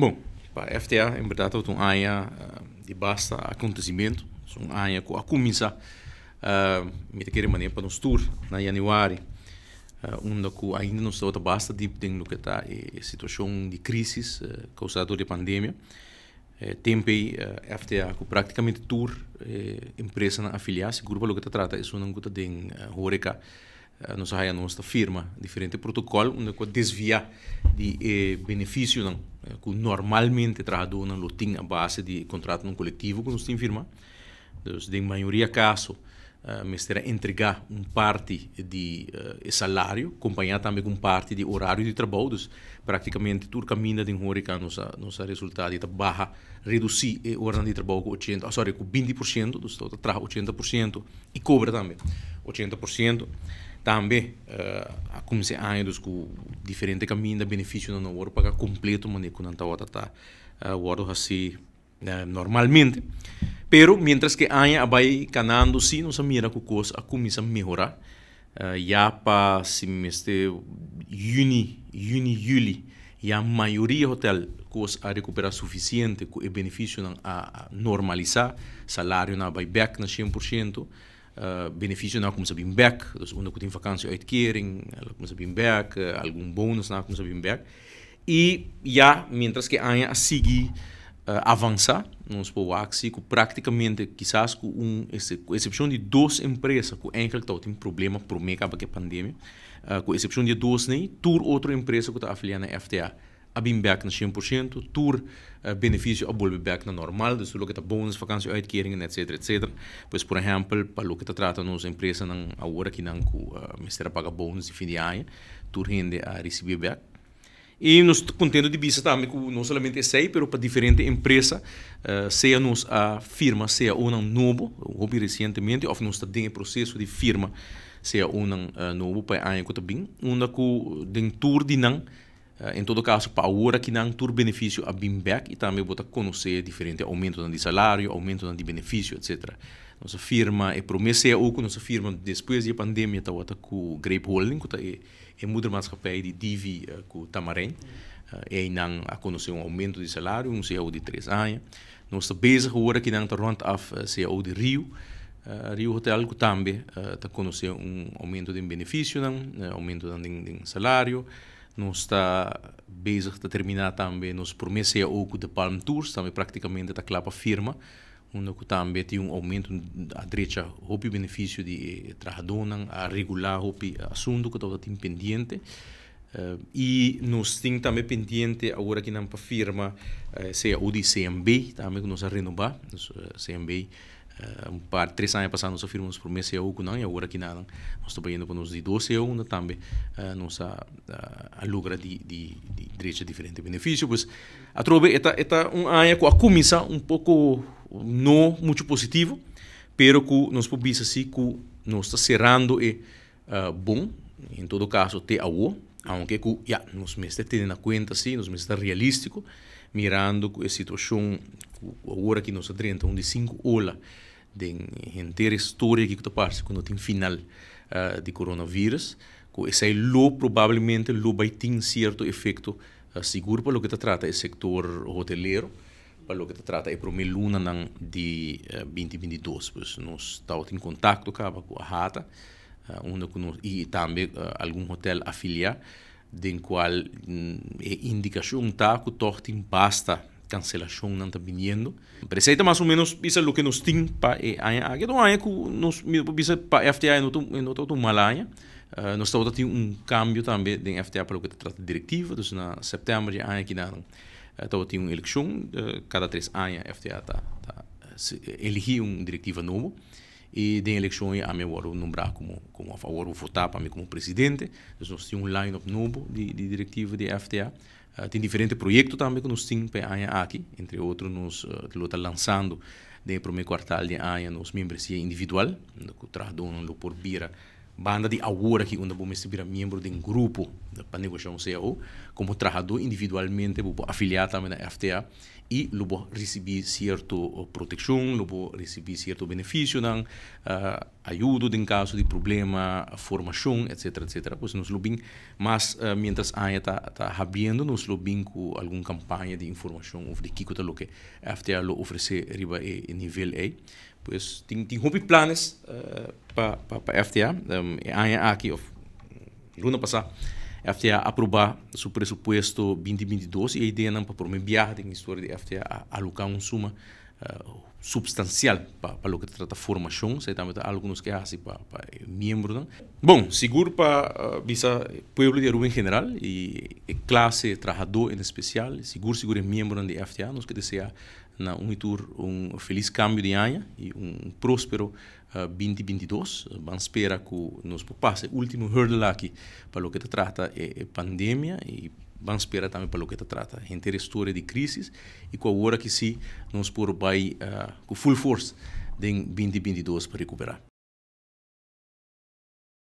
Bom, para a FTA, em verdade, é uma área de basta acontecimento, é uma área que começa de qualquer maneira para nos tour na januário, onde ainda não está basta de no que está a situação de crise causada pela pandemia. Tempo a FTA que praticamente tour empresa na afiliar, seguro para o que trata isso não que tem horeca nos a nossa firma diferente protocolo onde que desvia de benefício não que normalmente trabalhador não tem a base de contrato não coletivo que nos tem firma. Então, em maioria caso mestre entregar parte de salário, acompanhar também com parte de horário de trabalho, dus, praticamente tudo caminha de horeca nossa resultado de barra reduzir a hora de trabalho com 20%, dus traz 80% e cobra também 80%. Também, como se anos com diferente caminho de benefício não hora pagar completo, mas que não está hora assim normalmente. Pero mientras que aña vai ganando sim, nós mira que coisa começa a melhorar. Já para semestre julho, já a maioria hotel coisa a recuperar suficiente com o benefício a normalizar, salário não vai back na 100%. Benefício não começa a vir back, dus onde tem vacância uitkering, começa a vir back, algum bônus não começa a vir back. E já, mientras que aña a seguir avançar, nós podemos que praticamente, quizás com exceção de duas empresas que ainda tem problema por meio da pandemia, com exceção de duas, tour outra empresa que está afiliada na FTA, a vir back na 100%, tour benefício a volver back na normal, dus lo que está bônus, vacância, uitkering, etc, etc. Pois, por exemplo, para o que está tratando nossa empresa, agora que não mistério paga bônus de fim de ano, tour rende a receber back. E nós contendo de vista também que não somente é sei, mas para diferentes empresas, seja nos a firma, seja um novo, houve recentemente, ou nós está em processo de firma, seja um novo para a ano que está bem, onde que den tour de não, em todo caso, para a hora que não tour benefício a bem back e também botar conhecer diferente aumento de salário, aumento de benefício, etc. Nossa firma é promessa o que nossa firma depois da pandemia está com o Grape Holding, que está é moedermaatschappij de Divi com Tamarém, e não a conhecer aumento de salário, CEO de 3 anos. Nós estamos bezig agora que não está rond af CEO de Rio, Rio Hotel, que também está conhecer aumento de benefício, aumento de salário. Nós estamos bezig a terminar também nossa promessa de Palm Tours, também praticamente está claro para a firma, onde também tem aumento a direita o benefício de trabalhador a regular o assunto que está pendente e nós temos também pendente agora que não para firma seja o de CMB também que nós a renovar CMB par 3 anos passados nós firmamos promessa que não e agora que não nós estamos indo para nos de 12 onde também nós a logra de direita diferente benefício pois a trobe esta área que começa pouco não muito positivo, pero que nós podemos dizer que nós está cerrando bom, em todo caso, até agora, aunque nós mesmos temos na conta, sim, nós mesmos está realístico, mirando a situação agora que nós estamos de 5 horas de inteira história que está passando quando tem final de coronavírus, que esse aí provavelmente vai ter certo efeito seguro para o que se trata do setor hoteleiro, para o que se trata é para o luna de 2022, pois nós estamos em contato com a Hata, e também algum hotel afiliado, em qual a indicação está que todo tem basta cancelação não está vindo. Preceita mais ou menos isso é o que nós temos para a que nós para a FTA não está Malanha. Nós estamos tendo cambio também da FTA para o que se trata de diretiva, então na setembro de ano que não estava tendo uma eleição, cada 3 anos a FTA está elegir diretiva novo e da eleição a mim vou nombrar como a favor vou votar para mim como presidente, então nós temos line-up novo de diretiva de FTA. Tem diferentes projetos também que nós temos para aqui, entre outros nós estamos lançando no primeiro quartal de ano nos membresia individual, que o trabalhador não por vira banda de agora que onde vamos ser membro de um grupo para negociar CEO, como trabalhador individualmente, vou afiliar também na FTA e vou receber certa proteção, vou receber certo benefício, ajuda em caso de problema, formação, etc, etc. Pois nós lobbying, mas mientras a está abrindo, nós lobbying com alguma campanha de informação ou de que que a FTA lo oferece riba em nível A. Pois tem planos para a FTA. Aqui, ano passado, a FTA aprovar o presupuesto 2022 e a ideia é para por meio viagem na história da FTA a alocar uma suma substancial para o que trata formação, se também alguns que hacen para membros. Bom, seguro para visa povo de Aruba em geral e classe trabalhador em especial, seguro é membro da FTA, nós que deseja na um feliz cambio de ano e próspero 2022. Vamos esperar que nos passe o último hurdle aqui para o que trata a pandemia e vamos esperar também para o que trata a inteira história de crise e com a hora que sim, nós por vai com full force em 2022 para recuperar.